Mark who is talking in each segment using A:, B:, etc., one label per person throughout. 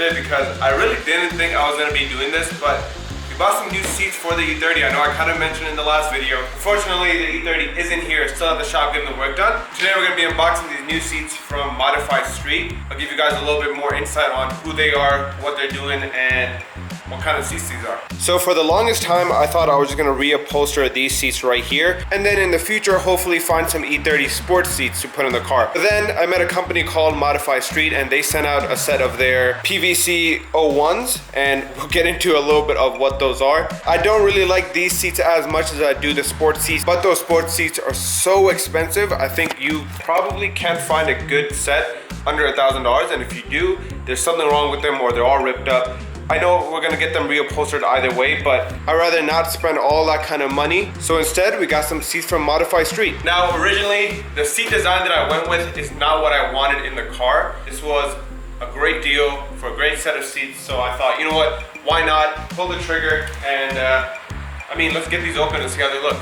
A: excited because I really didn't think I was gonna be doing this, but we bought some new seats for the E30. I know I kind of mentioned in the last video. Unfortunately, the E30 isn't here. It's still at the shop getting the work done. Today we're gonna be unboxing these new seats from Modified Street. I'll give you guys a little bit more insight on who they are, what they're doing, and what kind of seats these are. So for the longest time, I thought I was just gonna reupholster these seats right here, and then in the future, hopefully find some E30 sports seats to put in the car. But then I met a company called Modify Street, and they sent out a set of their PVC 01s, and we'll get into a little bit of what those are. I don't really like these seats as much as I do the sports seats, but those sports seats are so expensive. I think you probably can't find a good set under $1,000, and if you do, there's something wrong with them or they're all ripped up. I know we're gonna get them reupholstered either way, but I'd rather not spend all that kind of money. So instead, we got some seats from Modify Street. Now, originally, the seat design that I went with is not what I wanted in the car. This was a great deal for a great set of seats. So I thought, you know what, why not pull the trigger and, I mean, let's get these open and see how they look.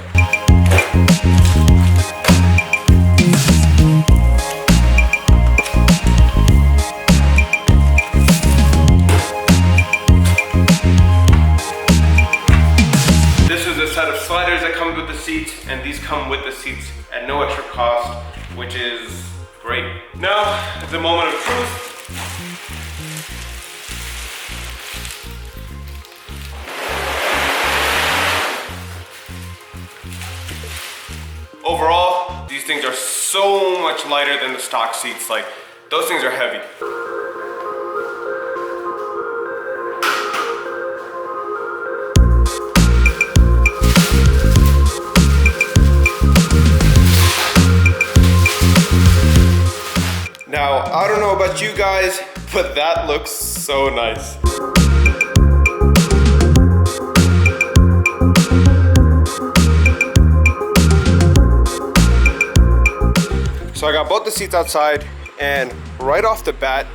A: Set of sliders that come with the seats, and these come with the seats at no extra cost, which is great. Now, the moment of truth. Overall, these things are so much lighter than the stock seats. Like, those things are heavy. Now, I don't know about you guys, but that looks so nice. So I got both the seats outside, and right off the bat,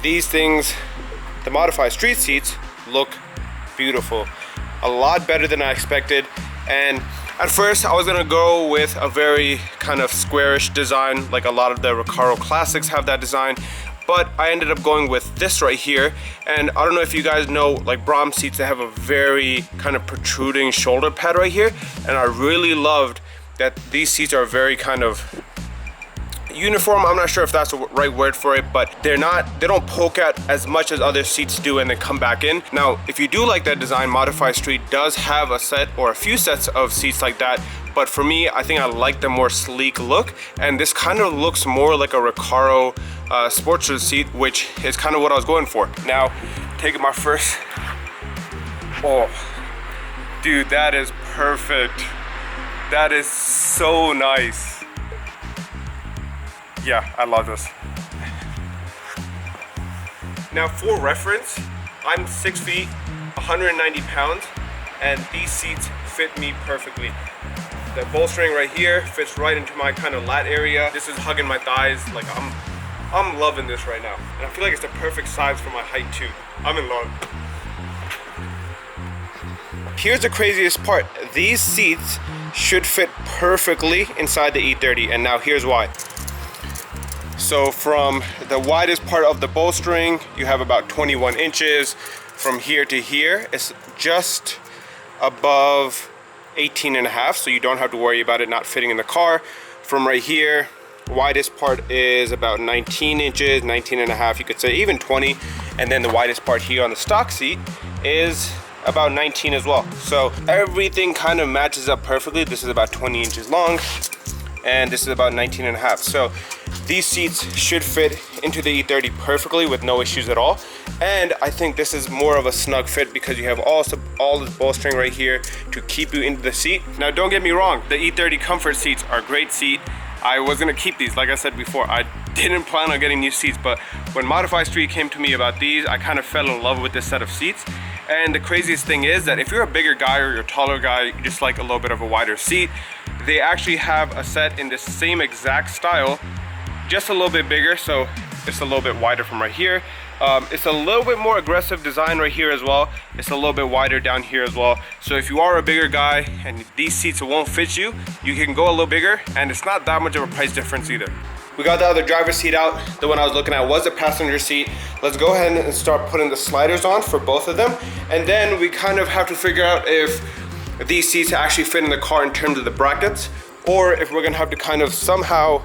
A: these things, the Modified Street seats, look beautiful. A lot better than I expected. And at first, I was gonna go with a very kind of squarish design, like a lot of the Recaro Classics have that design, but I ended up going with this right here. And I don't know if you guys know, like Brom seats, they have a very kind of protruding shoulder pad right here, and I really loved that these seats are very kind of uniform. I'm not sure if that's the right word for it, but they don't poke out as much as other seats do and then come back in. Now, if you do like that design, Modify Street does have a set or a few sets of seats like that, but for me, I think I like the more sleek look, and this kind of looks more like a Recaro Sportster seat, which is kind of what I was going for. Now, taking my first, oh, dude, that is perfect. That is so nice. Yeah, I love this. Now, for reference, I'm 6 feet, 190 pounds, and these seats fit me perfectly. The bolstering right here fits right into my kind of lat area. This is hugging my thighs. Like, I'm loving this right now. And I feel like it's the perfect size for my height too. I'm in love. Here's the craziest part. These seats should fit perfectly inside the E30, and now here's why. So from the widest part of the bolstering, you have about 21 inches. From here to here, it's just above 18 and a half, so you don't have to worry about it not fitting in the car. From right here, widest part is about 19 inches, 19 and a half, you could say, even 20. And then the widest part here on the stock seat is about 19 as well. So everything kind of matches up perfectly. This is about 20 inches long, and this is about 19 and a half. So these seats should fit into the E30 perfectly with no issues at all. And I think this is more of a snug fit because you have all this bolstering right here to keep you into the seat. Now, don't get me wrong, the E30 comfort seats are a great seat. I was gonna keep these, like I said before. I didn't plan on getting new seats, but when Modify Street came to me about these, I kind of fell in love with this set of seats. And the craziest thing is that if you're a bigger guy or you're a taller guy, you just like a little bit of a wider seat, they actually have a set in the same exact style, just a little bit bigger, so it's a little bit wider from right here. It's a little bit more aggressive design right here as well. It's a little bit wider down here as well. So if you are a bigger guy and these seats won't fit you, you can go a little bigger, and it's not that much of a price difference either. We got the other driver's seat out. The one I was looking at was the passenger seat. Let's go ahead and start putting the sliders on for both of them. And then we kind of have to figure out if these seats actually fit in the car in terms of the brackets, or if we're gonna have to kind of somehow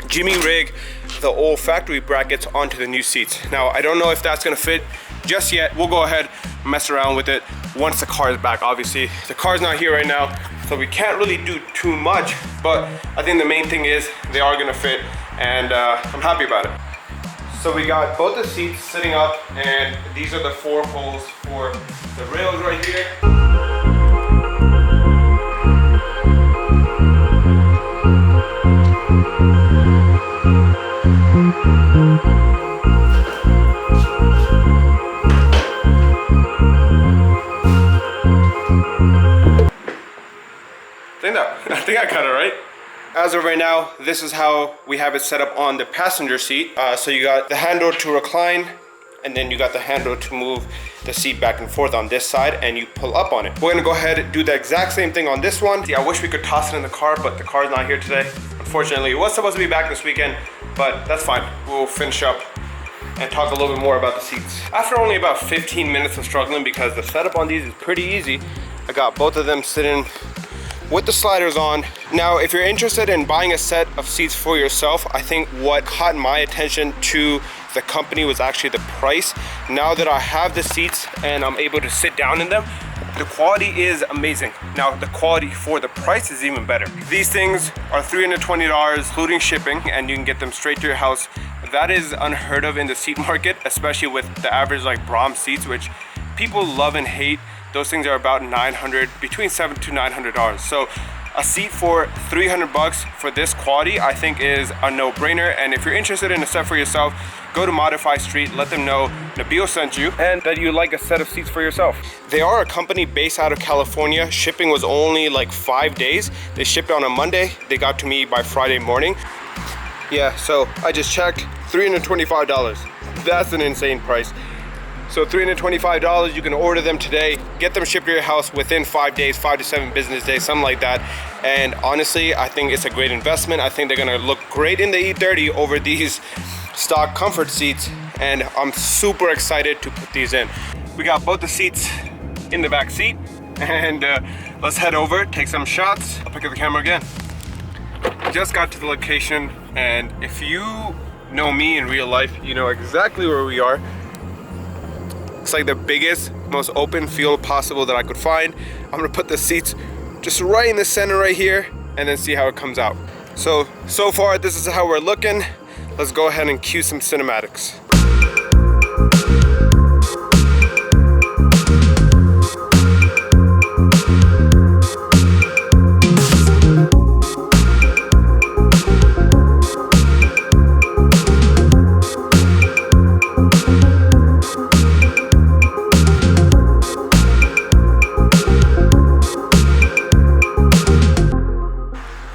A: jimmy rig the old factory brackets onto the new seats. Now, I don't know if that's gonna fit just yet. We'll go ahead and mess around with it once the car is back. Obviously, the car's not here right now, so we can't really do too much, but I think the main thing is they are gonna fit, and I'm happy about it. So we got both the seats sitting up, and these are the 4 holes for the rails right here. I think I got it right. As of right now, this is how we have it set up on the passenger seat. So you got the handle to recline, and then you got the handle to move the seat back and forth on this side, and you pull up on it. We're gonna go ahead and do the exact same thing on this one. See, I wish we could toss it in the car, but the car's not here today. Unfortunately, it was supposed to be back this weekend, but that's fine. We'll finish up and talk a little bit more about the seats. After only about 15 minutes of struggling, because the setup on these is pretty easy, I got both of them sitting with the sliders on. Now, if you're interested in buying a set of seats for yourself, I think what caught my attention to the company was actually the price. Now that I have the seats and I'm able to sit down in them, the quality is amazing. Now, the quality for the price is even better. These things are $320, including shipping, and you can get them straight to your house. That is unheard of in the seat market, especially with the average like Brahms seats, which people love and hate. Those things are about $900, between $700 to $900. So a seat for 300 bucks for this quality, I think is a no-brainer. And if you're interested in a set for yourself, go to Modify Street, let them know Nabil sent you and that you like a set of seats for yourself. They are a company based out of California. Shipping was only like 5 days. They shipped on a Monday. They got to me by Friday morning. Yeah, so I just checked, $325. That's an insane price. So $325, you can order them today, get them shipped to your house within 5 days, 5 to 7 business days, something like that. And honestly, I think it's a great investment. I think they're gonna look great in the E30 over these stock comfort seats, and I'm super excited to put these in. We got both the seats in the back seat, and let's head over, take some shots. I'll pick up the camera again. Just got to the location, and if you know me in real life, you know exactly where we are. It's like the biggest, most open field possible that I could find. I'm gonna put the seats just right in the center right here and then see how it comes out. So far, this is how we're looking. Let's go ahead and cue some cinematics.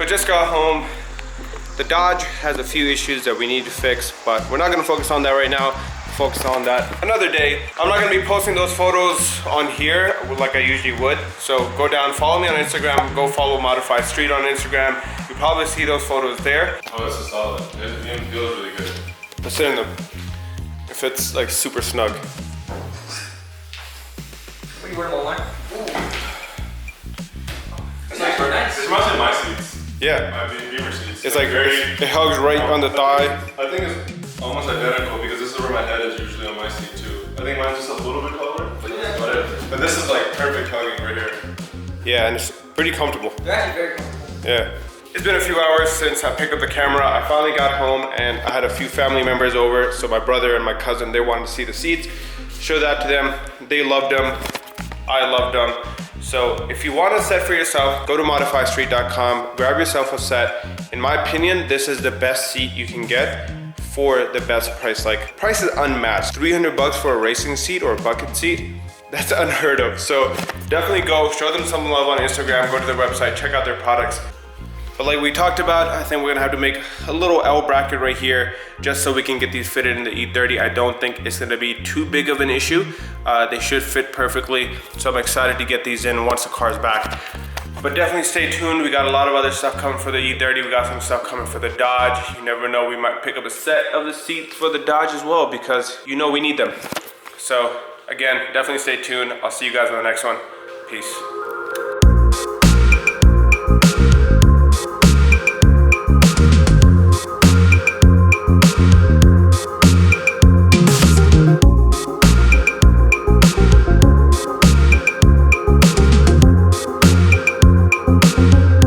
A: Just got home. The Dodge has a few issues that we need to fix, but we're not gonna focus on that right now. Focus on that another day. I'm not gonna be posting those photos on here like I usually would. So go down, follow me on Instagram, go follow Modify Street on Instagram. You probably see those photos there.
B: Oh, this is solid. It feels really good.
A: Let's sit in them. It fits like super snug.
C: What are you wearing, Lola?
B: It's like nice. It reminds me of my seats.
A: Yeah.
B: My Beamer seats.
A: It's like it hugs right on the thigh.
B: I think it's almost identical because this is where my head is usually on my seat too. I think mine's just a little bit taller, but this is like perfect hugging right here.
A: Yeah, and it's pretty comfortable.
C: They're actually very comfortable.
A: Yeah. It's been a few hours since I picked up the camera. I finally got home and I had a few family members over. So my brother and my cousin, they wanted to see the seats. Show that to them. They loved them. I loved them. So if you want a set for yourself, go to modifystreet.com, grab yourself a set. In my opinion, this is the best seat you can get for the best price. Like, price is unmatched. 300 bucks for a racing seat or a bucket seat, that's unheard of. So definitely go, show them some love on Instagram, go to their website, check out their products. But like we talked about, I think we're gonna have to make a little L bracket right here just so we can get these fitted in the E30. I don't think it's gonna be too big of an issue. They should fit perfectly. So I'm excited to get these in once the car's back. But definitely stay tuned. We got a lot of other stuff coming for the E30. We got some stuff coming for the Dodge. You never know, we might pick up a set of the seats for the Dodge as well, because you know we need them. So again, definitely stay tuned. I'll see you guys on the next one. Peace.